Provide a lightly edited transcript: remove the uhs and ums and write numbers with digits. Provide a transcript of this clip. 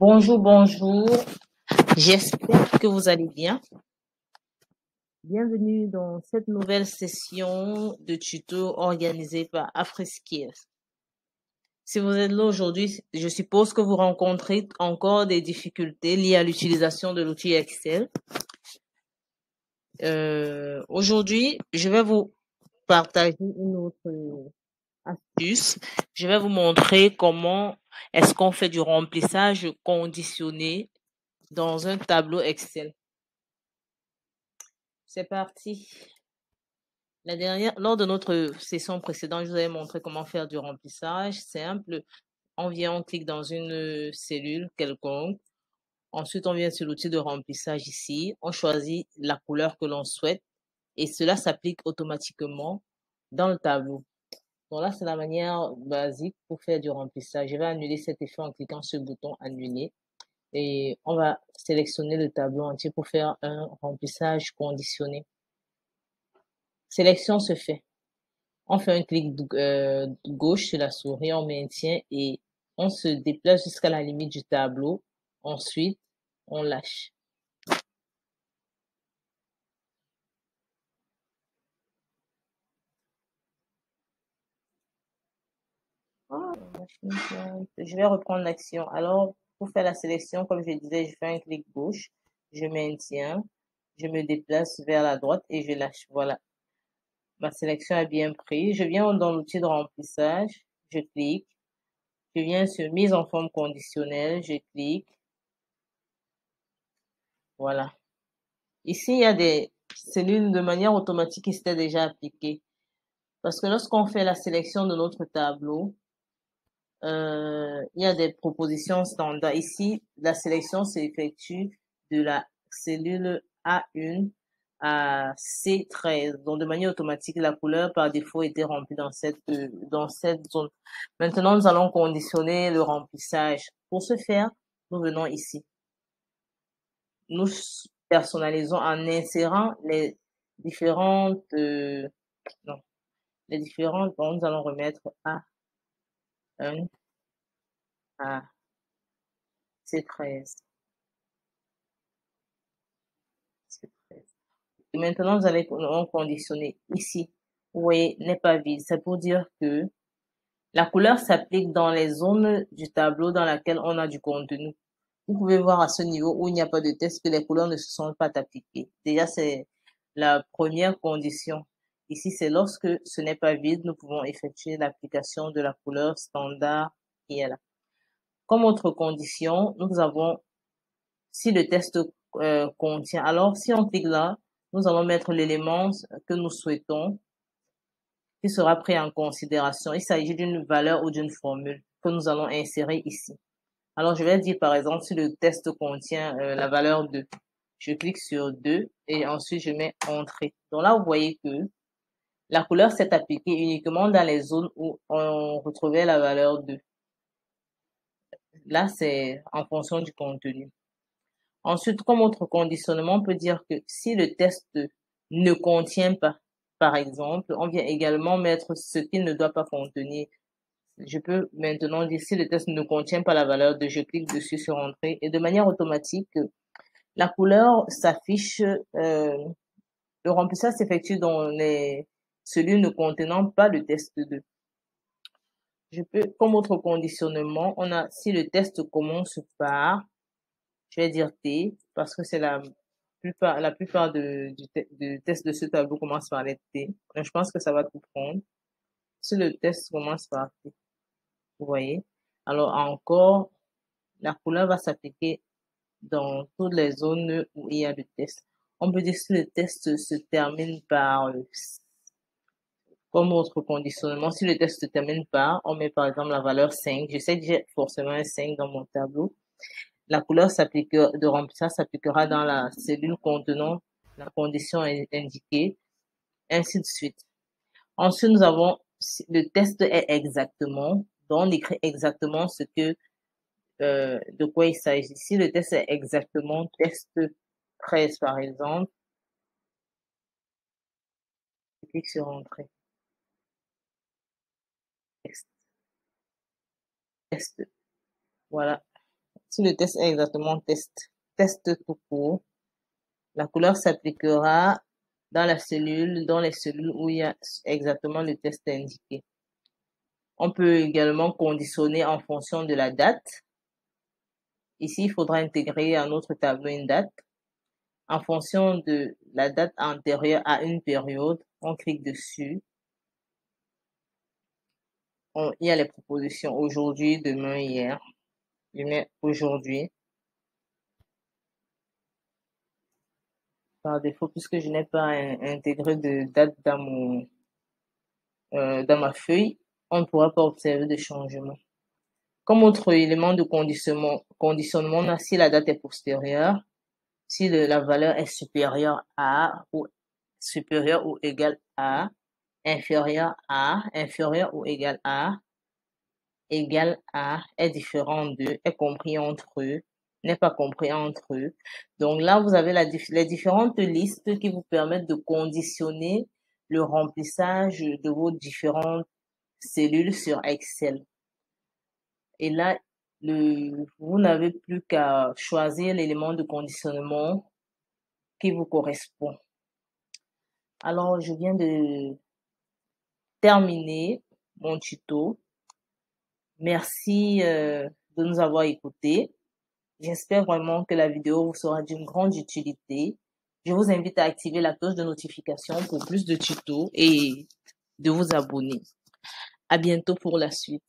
Bonjour, bonjour. J'espère que vous allez bien. Bienvenue dans cette nouvelle session de tuto organisée par AfriSkills. Si vous êtes là aujourd'hui, je suppose que vous rencontrez encore des difficultés liées à l'utilisation de l'outil Excel. Aujourd'hui, je vais vous partager une autre astuce. Je vais vous montrer comment est-ce qu'on fait du remplissage conditionné dans un tableau Excel. C'est parti. Lors de notre session précédente, je vous avais montré comment faire du remplissage simple. On vient, on clique dans une cellule quelconque. Ensuite, on vient sur l'outil de remplissage ici. On choisit la couleur que l'on souhaite et cela s'applique automatiquement dans le tableau. Donc là, c'est la manière basique pour faire du remplissage. Je vais annuler cet effet en cliquant sur le bouton annuler et on va sélectionner le tableau entier pour faire un remplissage conditionné. Sélection se fait. On fait un clic gauche sur la souris, on maintient et on se déplace jusqu'à la limite du tableau. Ensuite, on lâche. Je vais reprendre l'action. Alors, pour faire la sélection, comme je disais, je fais un clic gauche, je maintiens, je me déplace vers la droite et je lâche. Voilà. Ma sélection est bien prise. Je viens dans l'outil de remplissage, je clique. Je viens sur mise en forme conditionnelle, je clique. Voilà. Ici, il y a des cellules de manière automatique qui s'étaient déjà appliquées. Parce que lorsqu'on fait la sélection de notre tableau, il y a des propositions standards. Ici, la sélection s'effectue de la cellule A1 à C13. Donc, de manière automatique, la couleur par défaut était remplie dans cette zone. Maintenant, nous allons conditionner le remplissage. Pour ce faire, nous venons ici. Nous personnalisons en insérant les différentes, non, les différentes, bon, nous allons remettre A1 à C13. Et maintenant, nous allons conditionner ici. Vous voyez, n'est pas vide. C'est pour dire que la couleur s'applique dans les zones du tableau dans laquelle on a du contenu. Vous pouvez voir à ce niveau où il n'y a pas de test que les couleurs ne se sont pas appliquées. Déjà, c'est la première condition. Ici, c'est lorsque ce n'est pas vide, nous pouvons effectuer l'application de la couleur standard qui est là. Comme autre condition, nous avons, si le test contient, alors si on clique là, nous allons mettre l'élément que nous souhaitons qui sera pris en considération. Il s'agit d'une valeur ou d'une formule que nous allons insérer ici. Alors, je vais dire, par exemple, si le test contient la valeur 2, je clique sur 2 et ensuite je mets Entrée. Donc là, vous voyez que la couleur s'est appliquée uniquement dans les zones où on retrouvait la valeur 2. Là, c'est en fonction du contenu. Ensuite, comme autre conditionnement, on peut dire que si le test ne contient pas, par exemple, on vient également mettre ce qu'il ne doit pas contenir. Je peux maintenant dire si le test ne contient pas la valeur 2, je clique dessus sur Entrée et de manière automatique, la couleur s'affiche, le remplissage s'effectue dans les cellules ne contenant pas le test 2. Je peux, comme autre conditionnement, on a, si le test commence par, je vais dire T, parce que c'est la plupart du test de ce tableau commence par les T. Donc, je pense que ça va tout prendre. Si le test commence par T, vous voyez. Alors, encore, la couleur va s'appliquer dans toutes les zones où il y a le test. On peut dire si le test se termine par, comme autre conditionnement, si le test se termine par, on met par exemple la valeur 5. Je sais que j'ai forcément un 5 dans mon tableau. La couleur de remplissage s'appliquera dans la cellule contenant la condition indiquée, ainsi de suite. Ensuite, nous avons, le test est exactement, donc on écrit exactement ce que, de quoi il s'agit. Si le test est exactement test 13 par exemple, je clique sur Entrée. Test. Voilà. Si le test est exactement test tout court, la couleur s'appliquera dans les cellules où il y a exactement le test indiqué. On peut également conditionner en fonction de la date. Ici, il faudra intégrer à notre tableau une date. En fonction de la date antérieure à une période, on clique dessus. Il y a les propositions aujourd'hui, demain, hier. Je mets aujourd'hui. Par défaut, puisque je n'ai pas intégré de date dans ma feuille, on ne pourra pas observer de changement. Comme autre élément de conditionnement, on a si la date est postérieure, si la valeur est supérieure ou égale à, inférieure ou égale à, est différent de, est compris entre eux, n'est pas compris entre eux. Donc là, vous avez les différentes listes qui vous permettent de conditionner le remplissage de vos différentes cellules sur Excel. Et là, vous n'avez plus qu'à choisir l'élément de conditionnement qui vous correspond. Alors, je viens de terminer mon tuto. Merci de nous avoir écoutés. J'espère vraiment que la vidéo vous sera d'une grande utilité. Je vous invite à activer la cloche de notification pour plus de tutos et de vous abonner. À bientôt pour la suite.